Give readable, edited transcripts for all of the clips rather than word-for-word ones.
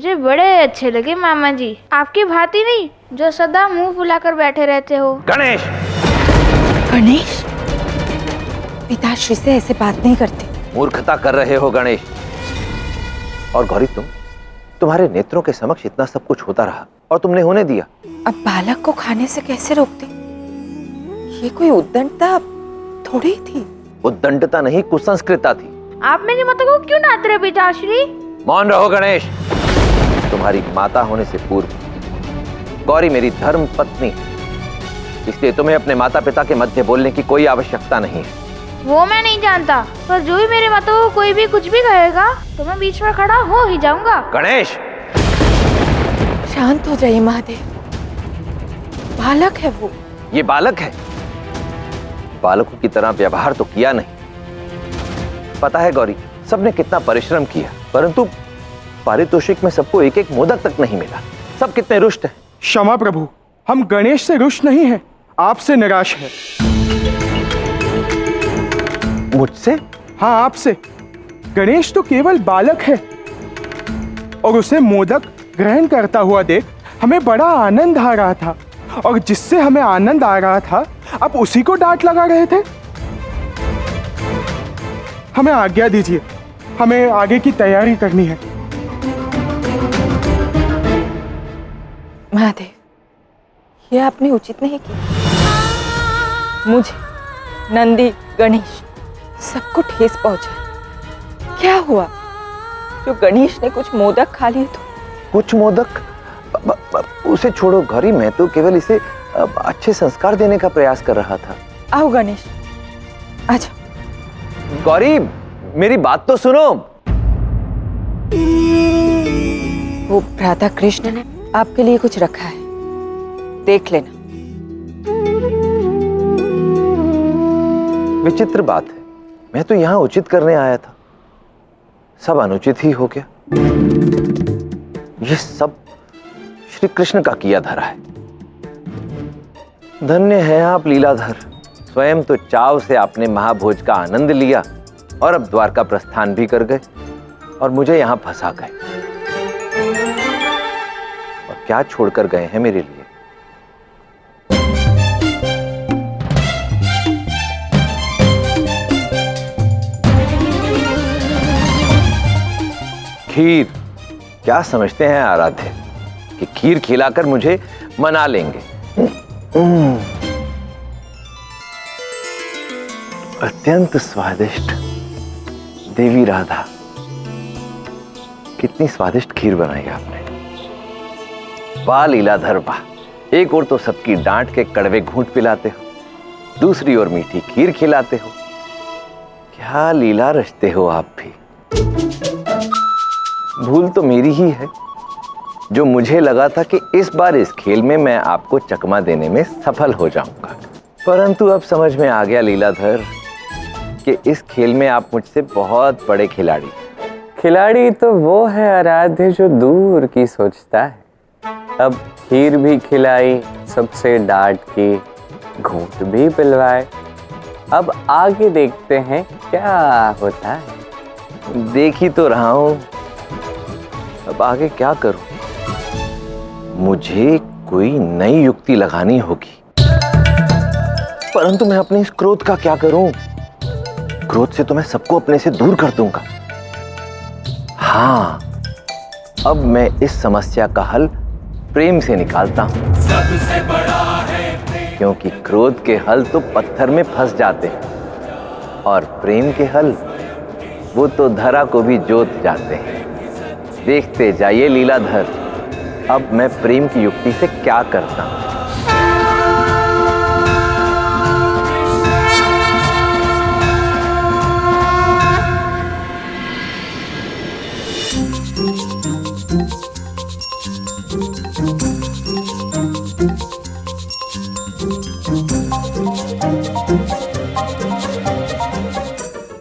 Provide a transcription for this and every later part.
मुझे बड़े अच्छे लगे मामा जी, आपकी भांति नहीं जो सदा मुंह फुलाकर बैठे रहते हो। गणेश! गणेश, पिताश्री से ऐसे बात नहीं करते। मूर्खता कर रहे हो गणेश। और गौरी, तुम्हारे नेत्रों के समक्ष इतना सब कुछ होता रहा और तुमने होने दिया। अब बालक को खाने से कैसे रोकते? ये कोई उद्दंडता थोड़ी थी। उद्दंडता नहीं, कुसंस्कृता थी। आप मेरी माता को क्यों नाच रहे पिताश्री? मौन रहो गणेश। तुम्हारी माता होने से पूर्व गौरी मेरी धर्म पत्नी है, इसलिए तुम्हें अपने माता पिता के मध्य बोलने की कोई आवश्यकता नहीं है। वो मैं नहीं जानता, पर जो ही मेरे माता को कोई भी कुछ भी कहेगा तो मैं बीच में खड़ा हो ही जाऊंगा। गणेश! शांत हो जाइए महादेव, बालक है वो। ये बालक है। बालकों की तरह व्यवहार तो किया नहीं। पता है गौरी, सबने कितना परिश्रम किया, परंतु पारितोषिक में सबको एक एक मोदक तक नहीं मिला। सब कितने रुष्ट हैं। क्षमा प्रभु, हम गणेश से रुष्ट नहीं हैं, आपसे निराश है। मुझसे? हाँ, आपसे। गणेश तो केवल बालक है और उसे मोदक ग्रहण करता हुआ देख हमें बड़ा आनंद आ रहा था, और जिससे हमें आनंद आ रहा था आप उसी को डांट लगा रहे थे। हमें आज्ञा दीजिए, हमें आगे की तैयारी करनी है। महादेव, ये आपने उचित नहीं किया। मुझे, नंदी, गणेश सबको ठेस पहुंचा। क्या हुआ जो गणेश ने कुछ मोदक खा लिए तो? कुछ मोदक? उसे छोड़ो गौरी, मैं तो केवल इसे अच्छे संस्कार देने का प्रयास कर रहा था। आओ गणेश, आजा। गौरी, मेरी बात तो सुनो। वो भ्राता कृष्ण ने आपके लिए कुछ रखा है, देख लेना। विचित्र बात है, मैं तो यहाँ उचित करने आया था, सब अनुचित ही हो गया। ये सब श्री कृष्ण का किया धरा है। धन्य है आप लीलाधर, स्वयं तो चाव से आपने महाभोज का आनंद लिया और अब द्वारका प्रस्थान भी कर गए और मुझे यहाँ फंसा गए। और क्या छोड़कर गए हैं मेरे लिए? खीर! क्या समझते हैं आराध्य कि खीर खिलाकर मुझे मना लेंगे? अत्यंत स्वादिष्ट। देवी राधा, कितनी स्वादिष्ट खीर बनाई आपने। वाह लीलाधर वाह! एक ओर तो सबकी डांट के कड़वे घूंट पिलाते हो, दूसरी ओर मीठी खीर खिलाते हो। क्या लीला रचते हो आप भी। भूल तो मेरी ही है, जो मुझे लगा था कि इस बार इस खेल में मैं आपको चकमा देने में सफल हो जाऊंगा, परंतु अब समझ में आ गया लीलाधर कि इस खेल में आप मुझसे बहुत बड़े खिलाड़ी। खिलाड़ी तो वो है आराध्य जो दूर की सोचता है। अब खीर भी खिलाई, सबसे डांट की, घूंट भी पिलवाए। अब आगे देखते हैं क्या होता है। देख ही तो रहा हूं, अब आगे क्या करूं? मुझे कोई नई युक्ति लगानी होगी, परंतु मैं अपने इस क्रोध का क्या करूं? क्रोध से तो मैं सबको अपने से दूर कर दूंगा। हाँ, अब मैं इस समस्या का हल प्रेम से निकालता हूं। सबसे बड़ा है प्रेम। क्योंकि क्रोध के हल तो पत्थर में फंस जाते हैं और प्रेम के हल वो तो धरा को भी जोत जाते हैं। देखते जाइए लीलाधर, अब मैं प्रेम की युक्ति से क्या करता हूं।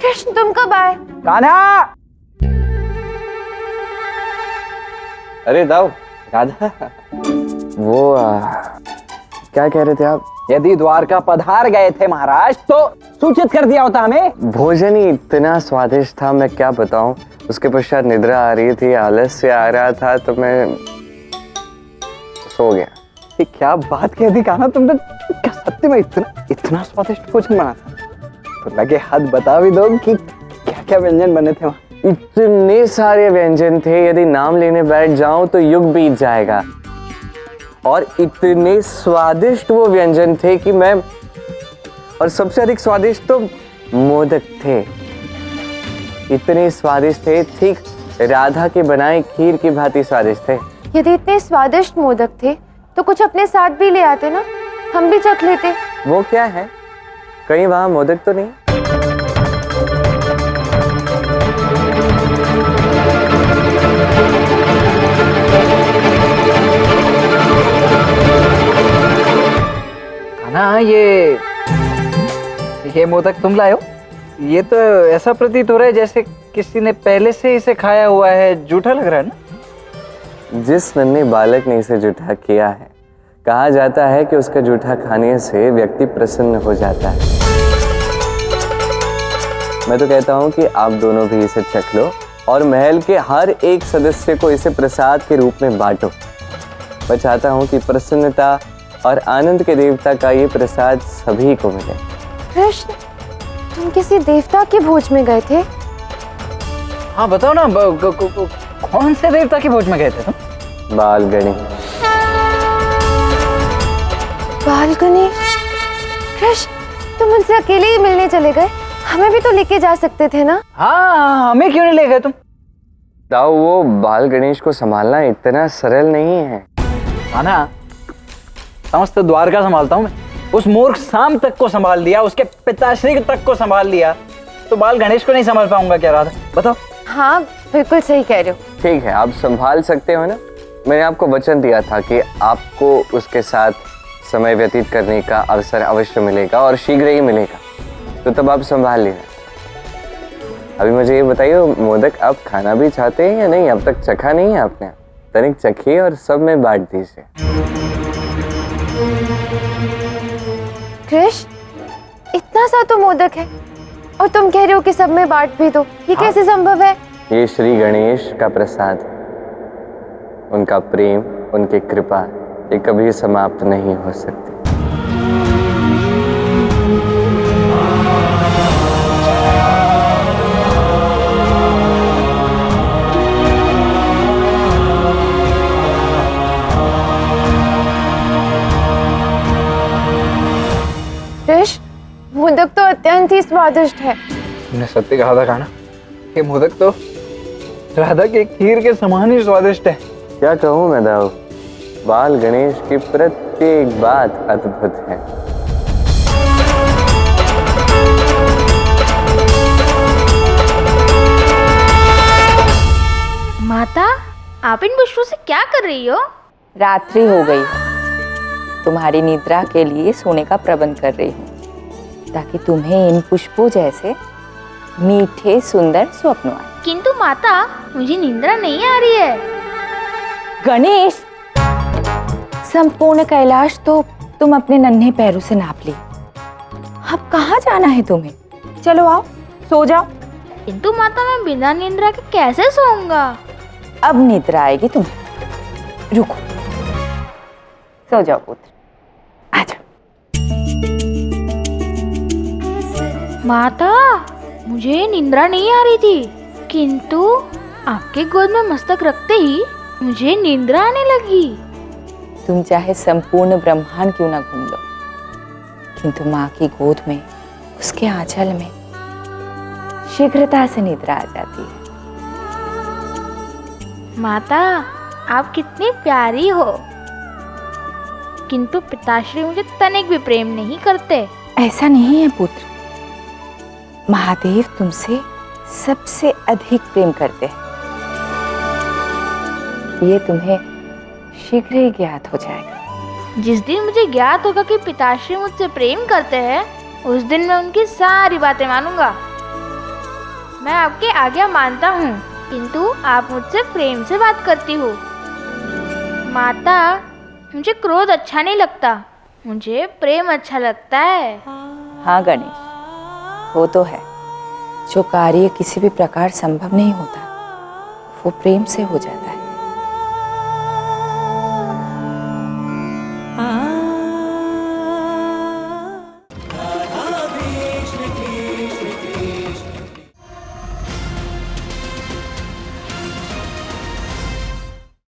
कृष्ण, तुम कब आए? कान्हा! अरे दाऊ, राधा, वो क्या कह रहे थे आप? यदि द्वारका पधार गए थे महाराज तो सूचित कर दिया होता हमें। भोजन ही इतना स्वादिष्ट था, मैं क्या बताऊं। उसके पश्चात निद्रा आ रही थी, आलस्य आ रहा था, तो मैं सो गया। ये क्या बात कह दी कान्हा तुमने, क्या सत्य में इतना स्वादिष्ट भोजन बना था? तो लगे हाथ बता भी दो कि क्या क्या व्यंजन बने थे वहाँ। इतने सारे व्यंजन थे, यदि नाम लेने बैठ जाऊं तो युग बीत जाएगा। और इतने स्वादिष्ट वो व्यंजन थे कि मैं, और सबसे अधिक स्वादिष्ट तो मोदक थे। इतने स्वादिष्ट थे, ठीक राधा के बनाए खीर की भांति स्वादिष्ट थे। यदि इतने स्वादिष्ट मोदक थे तो कुछ अपने साथ भी ले आते ना, हम भी चख लेते। वो क्या है, कहीं वहां मोदक तो नहीं? कान्हा, ये मोदक तुम लाए हो? ये तो ऐसा प्रतीत हो रहा है जैसे किसी ने पहले से इसे खाया हुआ है। जूठा लग रहा है ना? जिस नन्हे बालक ने इसे जूठा किया है, कहा जाता है कि उसका जूठा खाने से व्यक्ति प्रसन्न हो जाता है। मैं तो कहता हूं कि आप दोनों भी इसे चख लो और महल के हर एक सदस्य को इसे प्रसाद के रूप में बांटो। मैं चाहता हूं कि प्रसन्नता और आनंद के देवता का ये प्रसाद सभी को मिले। कृष्ण, तुम किसी देवता के भोज में गए थे? हाँ बताओ ना, कौन से देवता के भोज में गए थे तुम? बाल गणेश। बाल गणेश? कृष्ण, तुम उनसे अकेले ही मिलने चले गए, हमें भी तो लेके जा सकते थे ना? हाँ, हमें क्यों नहीं ले गए तुम? दाऊ, वो बाल गणेश को संभालना इतना सरल नहीं है। ना, समस्त द्वारका संभालता हूँ मैं। उस मूर्ख शाम तक को संभाल लिया, उसके पिताश्री तक को संभाल लिया, तो बाल गणेश को नहीं संभाल पाऊंगा क्या राधा? बताओ। हाँ बिल्कुल सही कह रहे हो। ठीक है, आप संभाल सकते हो ना। मैंने आपको वचन दिया था कि आपको उसके साथ समय व्यतीत करने का अवसर अवश्य मिलेगा और शीघ्र ही मिलेगा, तो तब आप संभाल लेना। अभी मुझे ये बताइए, मोदक आप खाना भी चाहते हैं या नहीं? अब तक चखा नहीं है आपने? तनिक चखिए और सब में बांट दीजिए। कृष्ण, इतना सा तो मोदक है और तुम कह रहे हो कि सब में बांट भी दो, ये कैसे संभव है? ये श्री गणेश का प्रसाद, उनका प्रेम, उनकी कृपा, ये कभी समाप्त नहीं हो सकती। कृष्ण, मोदक तो अत्यंत ही स्वादिष्ट है। तुमने सत्य कहा था कान्हा, ये मोदक तो राधा के खीर के समान ही स्वादिष्ट है। क्या कहूँ मैं दाऊ, बाल गणेश की प्रत्येक बात अद्भुत है। माता, आप इन पुष्पों से क्या कर रही हो? रात्रि हो गई है, तुम्हारी निद्रा के लिए सोने का प्रबंध कर रही हूँ, ताकि तुम्हें इन पुष्पों जैसे मीठे सुंदर स्वप्न आए। किंतु माता, मुझे निंद्रा नहीं आ रही है। गणेश, संपूर्ण कैलाश तो तुम अपने नन्हे पैरों से नाप ली। अब कहाँ जाना है तुम्हें? चलो आओ, सो जाओ। किंतु माता, मैं बिना निंद्रा के कैसे सोऊंगा? अब निद्रा आएगी तुम्हें। रुको, सो जाओ पुत्र, आ जाओ। माता, मुझे निंद्रा नहीं आ रही थी, किंतु आपके गोद में मस्तक रखते ही मुझे निंद्रा आने लगी। तुम चाहे संपूर्ण ब्रह्मांड क्यों ना घूम लो, किंतु माँ की गोद में, उसके आंचल में शीघ्रता से निद्रा आ जाती है। माता, आप कितनी प्यारी हो, किंतु पिताश्री मुझे तनिक भी प्रेम नहीं करते। ऐसा नहीं है पुत्र, महादेव तुमसे सबसे अधिक प्रेम करते हैं। ये तुम्हें शीघ्र ही ज्ञात हो जाएगा। जिस दिन मुझे ज्ञात होगा कि पिताश्री मुझसे प्रेम करते हैं, उस दिन मैं उनकी सारी बातें मानूंगा। मैं आपकी आज्ञा मानता हूँ, किंतु आप मुझसे प्रेम से बात करती हो। माता, मुझे क्रोध अच्छा नहीं लगता, मुझे प्रेम अच्छा लगता है। हाँ गणेश, वो तो है, जो कार्य किसी भी प्रकार संभव नहीं होता वो प्रेम से हो जाता है।